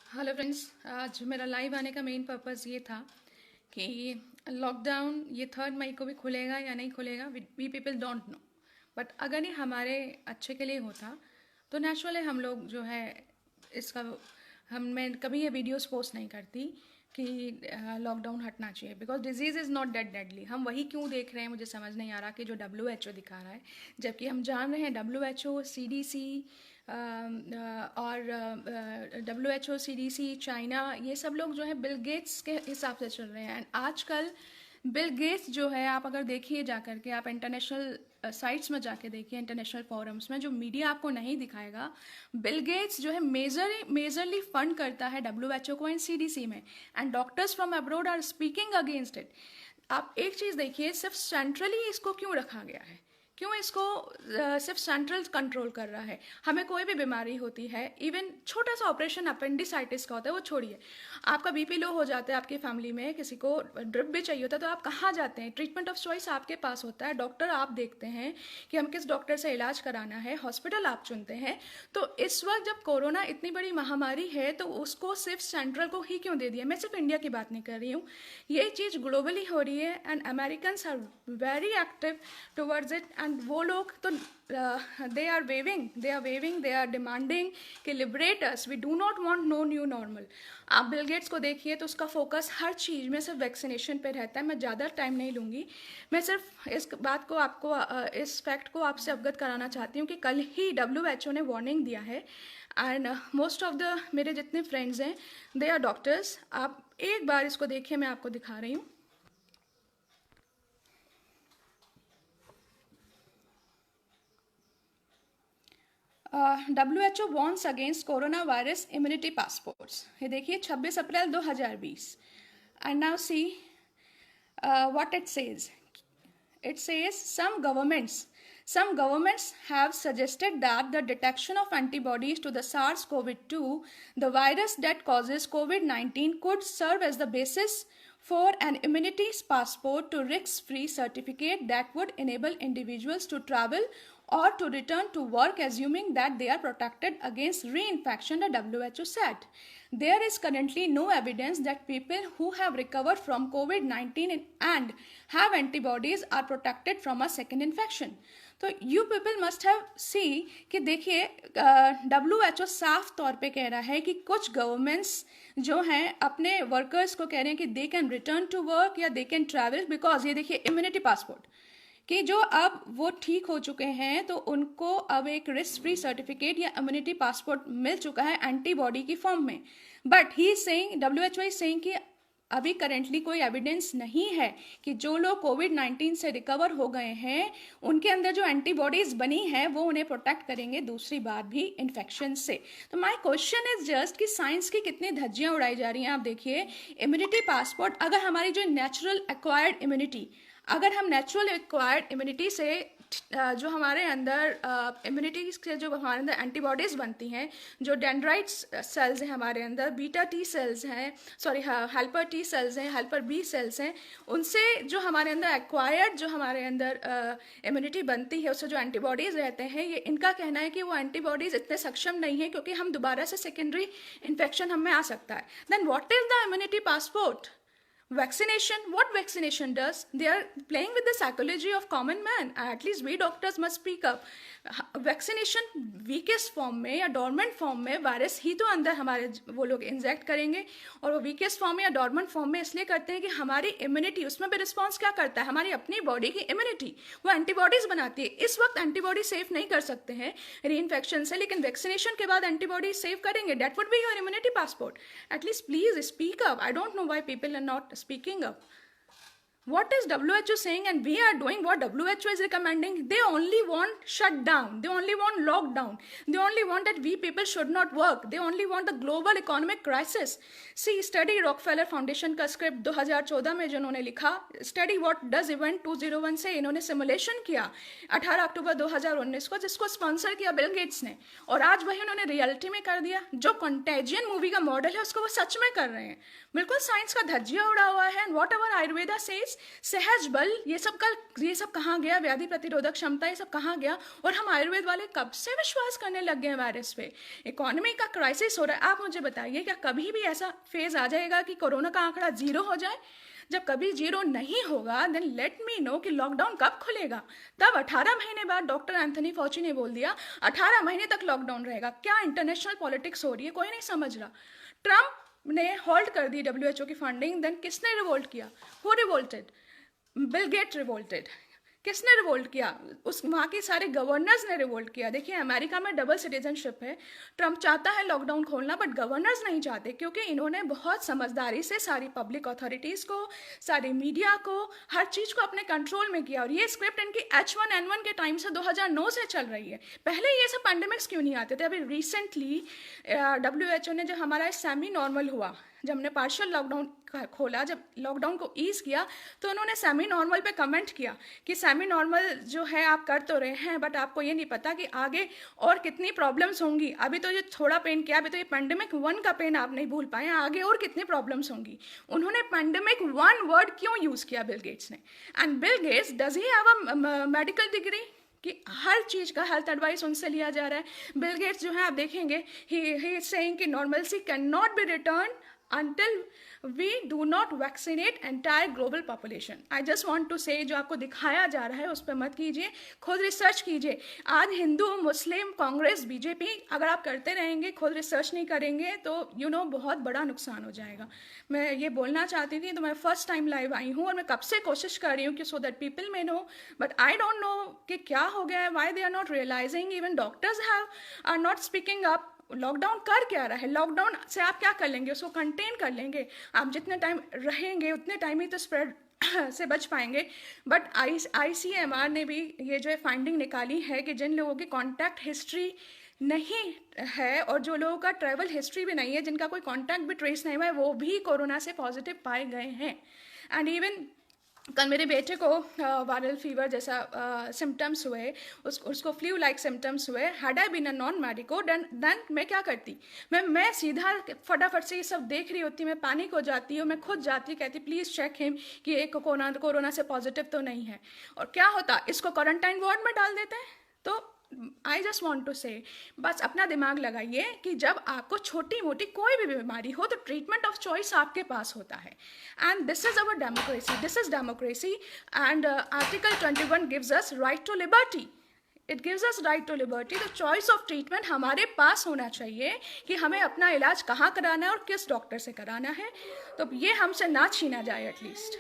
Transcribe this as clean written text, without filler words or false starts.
Hello friends, आज मेरा live आने का मेन पर्पस ये था कि लॉकडाउन ये 3 मई को भी खुलेगा या नहीं खुलेगा, we people don't know. But अगर ये हमारे अच्छे के लिए होता तो नेचुरली हम लोग जो है इसका मैं कभी ये वीडियोस पोस्ट नहीं करती कि लॉकडाउन हटना चाहिए, because disease is not dead deadly. हम वही क्यों देख रहे हैं, मुझे समझ नहीं आ रहा कि जो WHO दिखा रहा है, जबकि हम जान रहे हैं WHO, CDC और WHO, CDC, चाइना, ये सब लोग जो है बिल गेट्स के हिसाब से चल रहे हैं। एंड आजकल बिल गेट्स जो है, आप अगर देखिए जा करके, आप इंटरनेशनल साइट्स में जाके देखिए, इंटरनेशनल फोरम्स में, जो मीडिया आपको नहीं दिखाएगा, बिल गेट्स जो है मेजरली फंड करता है WHO को एंड CDC में, and doctors from abroad are speaking against it. आप एक चीज़ देखिए, सिर्फ सेंट्रली इसको क्यों रखा गया है, क्यों इसको सिर्फ सेंट्रल कंट्रोल कर रहा है। हमें कोई भी बीमारी होती है, इवन छोटा सा ऑपरेशन अपेंडिसाइटिस का होता है, वो छोड़िए, आपका बीपी लो हो जाता है, आपकी फैमिली में किसी को ड्रिप भी चाहिए होता है, तो आप कहाँ जाते हैं? ट्रीटमेंट ऑफ चॉइस आपके पास होता है, डॉक्टर आप देखते हैं कि हम किस डॉक्टर से इलाज कराना है, हॉस्पिटल आप चुनते हैं। तो इस वक्त जब कोरोना इतनी बड़ी महामारी है, तो उसको सिर्फ सेंट्रल को ही क्यों दे दिया? मैं सिर्फ इंडिया की बात नहीं कर रही हूँ, ये चीज़ ग्लोबली हो रही है, and Americans are very active towards it. And वो लोग तो they are waving, they are demanding कि liberate us, we do not want no new normal. आप बिल गेट्स को देखिए तो उसका फोकस हर चीज़ में सिर्फ वैक्सीनेशन पे रहता है। मैं ज़्यादा टाइम नहीं लूँगी, मैं सिर्फ इस बात को आपको इस फैक्ट को आपसे अवगत कराना चाहती हूँ कि कल ही WHO ने वार्निंग दिया है, एंड मोस्ट ऑफ द मेरे जितने फ्रेंड्स हैं दे आर डॉक्टर्स। आप एक बार इसको देखिए, मैं आपको दिखा रही हूँ। WHO warns against corona virus immunity passports. ये देखिए 26 अप्रैल 2020। And now see what it says. It says some governments have suggested that the detection of antibodies to the SARS-CoV-2, the virus that causes COVID-19, could serve as the basis for an immunity passport to risk-free certificate that would enable individuals to travel or to return to work, assuming that they are protected against reinfection, the WHO said. There is currently no evidence that people who have recovered from COVID-19 and have antibodies are protected from a second infection. तो you people must have सी कि देखिए WHO साफ तौर पे कह रहा है कि कुछ गवर्नमेंट्स जो हैं अपने वर्कर्स को कह रहे हैं कि they can return to work या दे कैन ट्रैवल, बिकॉज ये देखिए इम्यूनिटी पासपोर्ट कि जो अब वो ठीक हो चुके हैं तो उनको अब एक रिस्क फ्री सर्टिफिकेट या इम्यूनिटी पासपोर्ट मिल चुका है एंटीबॉडी की फॉर्म में। But he saying, WHO is saying कि अभी करेंटली कोई एविडेंस नहीं है कि जो लोग COVID-19 से रिकवर हो गए हैं उनके अंदर जो एंटीबॉडीज बनी है वो उन्हें प्रोटेक्ट करेंगे दूसरी बार भी इन्फेक्शन से। तो माय क्वेश्चन इज जस्ट कि साइंस की कितनी धज्जियां उड़ाई जा रही हैं। आप देखिए इम्यूनिटी पासपोर्ट, अगर हमारी जो नेचुरल एक्वायर्ड इम्यूनिटी, अगर हम नेचुरल एक्वायर्ड इम्यूनिटी से जो हमारे अंदर इम्यूनिटी से जो हमारे अंदर एंटीबॉडीज़ बनती हैं, जो डेंड्राइट्स सेल्स हैं हमारे अंदर, बीटा T सेल्स हैं, सॉरी हेल्पर T सेल्स हैं, हेल्पर B सेल्स हैं, उनसे जो हमारे अंदर एक्वायर्ड जो हमारे अंदर इम्यूनिटी बनती है, उससे जो एंटीबॉडीज़ रहते हैं, ये इनका कहना है कि वो एंटीबॉडीज़ इतने सक्षम नहीं है क्योंकि हम दोबारा से सेकेंडरी इन्फेक्शन हमें आ सकता है। Then what is the immunity passport? Vaccination, what vaccination does? They are playing with the psychology of common man. At least we doctors must speak up. Vaccination weakest form में या dormant form में virus ही तो अंदर हमारे वो लोग inject करेंगे, और वो वीकेस्ट फॉर्म में या डॉर्मेंट फॉर्म में इसलिए करते हैं कि हमारी इम्यूनिटी उसमें भी रिस्पॉन्स क्या करता है, हमारी अपनी बॉडी की इम्यूनिटी वो एंटीबॉडीज बनाती है। इस वक्त एंटीबॉडी सेफ नहीं कर सकते हैं री इन्फेक्शन से, लेकिन वैक्सीनेशन के बाद एंटीबॉडी सेव करेंगे। That would be your immunity passport. At least please speak up. I don't know why people are not speaking up. What is WHO saying and we are doing what WHO is recommending? They only want shutdown. They only want lockdown. They only want that we people should not work. They only want the global economic crisis. See, study Rockefeller Foundation का script 2014 में जिन्होंने लिखा, study what does event 201 से इन्होंने simulation किया 18 अक्टूबर 2019 को, जिसको sponsor किया बिल गेट्स ने, और आज वही उन्होंने रियलिटी में कर दिया। जो कंटेजियन मूवी का मॉडल है उसको वो सच में कर रहे हैं। बिल्कुल साइंस का धज्जिया उड़ा हुआ है। And what ever Ayurveda says सहज बल, ये सब कहाँ गया, व्याधि प्रतिरोधक क्षमता, ये सब कहाँ गया? और हम आयुर्वेद वाले कब से विश्वास करने लग गए हैं वायरस पे? इकोनॉमी का क्राइसिस हो रहा है। आप मुझे बताइए, क्या कभी भी ऐसा फेज आ जाएगा कि कोरोना का आंकड़ा 0 हो जाए? जब कभी 0 नहीं होगा, देन लेट मी नो कि लॉकडाउन कब खुलेगा। तब 18 महीने बाद डॉक्टर एंथनी फॉची ने बोल दिया 18 महीने तक लॉकडाउन रहेगा। क्या इंटरनेशनल पॉलिटिक्स हो रही है, कोई नहीं समझ रहा। ट्रम्प ने होल्ड कर दी WHO की फंडिंग, देन किसने रिवोल्ट किया? Who revolted? Bill Gates revolted. किसने रिवोल्ट किया? उस वहाँ के सारे गवर्नर्स ने रिवोल्ट किया। देखिए, अमेरिका में डबल सिटीजनशिप है। ट्रम्प चाहता है लॉकडाउन खोलना, बट गवर्नर्स नहीं चाहते, क्योंकि इन्होंने बहुत समझदारी से सारी पब्लिक अथॉरिटीज़ को, सारी मीडिया को, हर चीज़ को अपने कंट्रोल में किया। और ये स्क्रिप्ट इनकी H1N1 के टाइम से 2009 से चल रही है। पहले ये सब पैंडेमिक्स क्यों नहीं आते थे? अभी रिसेंटली WHO ने जब हमारा सेमी नॉर्मल हुआ, जब हमने पार्शियल लॉकडाउन खोला, जब लॉकडाउन को ईज किया, तो उन्होंने सेमी नॉर्मल पे कमेंट किया कि सेमी नॉर्मल जो है आप कर तो रहे हैं, बट आपको ये नहीं पता कि आगे और कितनी प्रॉब्लम्स होंगी। अभी तो ये थोड़ा पेन किया, अभी तो ये पैंडेमिक 1 का पेन आप नहीं भूल पाए, आगे और कितनी प्रॉब्लम्स होंगी। उन्होंने पैंडेमिक 1 वर्ड क्यों यूज़ किया बिल गेट्स ने? And Bill Gates, does he have a medical degree कि हर चीज़ का हेल्थ एडवाइस उनसे लिया जा रहा है? बिल गेट्स जो है, आप देखेंगे, ही इज सेइंग कि normalcy can not be return until we do not vaccinate entire global population. I just want to say, जो आपको दिखाया जा रहा है उस पर मत कीजिए, खुद रिसर्च कीजिए। आज हिंदू, मुस्लिम, कांग्रेस, बीजेपी अगर आप करते रहेंगे, खुद रिसर्च नहीं करेंगे, तो बहुत बड़ा नुकसान हो जाएगा। मैं ये बोलना चाहती थी, तो मैं फर्स्ट टाइम लाइव आई हूँ और मैं कब से कोशिश कर रही हूँ कि so that people may know, but I don't know कि क्या हो गया है, why they are not realising, even doctors are not speaking up. Lockdown कर क्या रहा है? लॉकडाउन से आप क्या कर लेंगे? उसको कंटेन कर लेंगे। आप जितने टाइम रहेंगे उतने टाइम ही तो स्प्रेड से बच पाएंगे। बट ICMR ने भी ये जो है फाइंडिंग निकाली है कि जिन लोगों की कॉन्टैक्ट हिस्ट्री नहीं है और जो लोगों का ट्रैवल हिस्ट्री भी नहीं है, जिनका कोई कॉन्टैक्ट भी ट्रेस नहीं हुआ है, वो भी कोरोना से पॉजिटिव पाए गए हैं। एंड इवन कल मेरे बेटे को वायरल फीवर जैसा सिम्टम्स हुए, उसको फ्लू लाइक सिम्टम्स हुए। Had I been a non medico, then मैं क्या करती? मैं सीधा फटाफट से ये सब देख रही होती, मैं पैनिक हो जाती हूँ, मैं खुद जाती, कहती प्लीज़ चेक हिम कि एक कोरोना से पॉजिटिव तो नहीं है। और क्या होता? इसको क्वारंटाइन वार्ड में डाल देते हैं। तो आई जस्ट वॉन्ट टू से, बस अपना दिमाग लगाइए कि जब आपको छोटी मोटी कोई भी बीमारी हो तो ट्रीटमेंट ऑफ चॉइस आपके पास होता है। And this is our democracy, this is democracy. And article 21 gives us right to liberty, it gives us right to liberty. The choice of treatment हमारे पास होना चाहिए कि हमें अपना इलाज कहाँ कराना है और किस डॉक्टर से कराना है। तो ये हमसे ना छीना जाए एटलीस्ट।